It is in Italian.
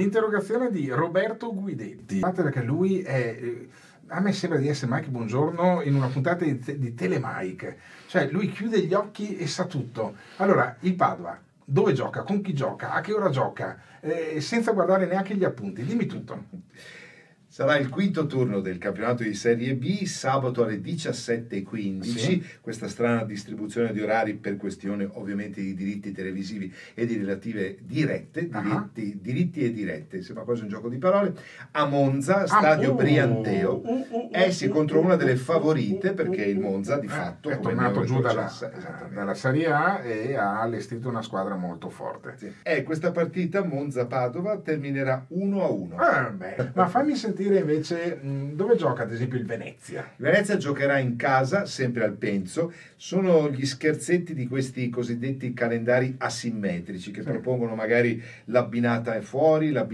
Interrogazione di Roberto Guidetti. Perché lui è. A me sembra di essere Mike Buongiorno in una puntata di Telemike. Cioè, lui chiude gli occhi e sa tutto. Allora, il Padova, dove gioca? Con chi gioca? A che ora gioca? Senza guardare neanche gli appunti. Dimmi tutto. Sarà il quinto turno del campionato di Serie B, sabato alle 17:15. Sì. Questa strana distribuzione di orari per questione ovviamente di diritti televisivi e di relative dirette, diritti e dirette, sembra quasi un gioco di parole, a Monza, stadio Brianteo. Essi contro una delle favorite, perché il Monza di fatto è tornato giù dalla Serie A e ha allestito una squadra molto forte. Sì. Questa partita Monza-Padova terminerà 1-1. Ma fammi sentire invece dove gioca ad esempio il Venezia. Il Venezia giocherà in casa, sempre al Penzo. Sono gli scherzetti di questi cosiddetti calendari asimmetrici che propongono magari l'abbinata fuori, l'abbinata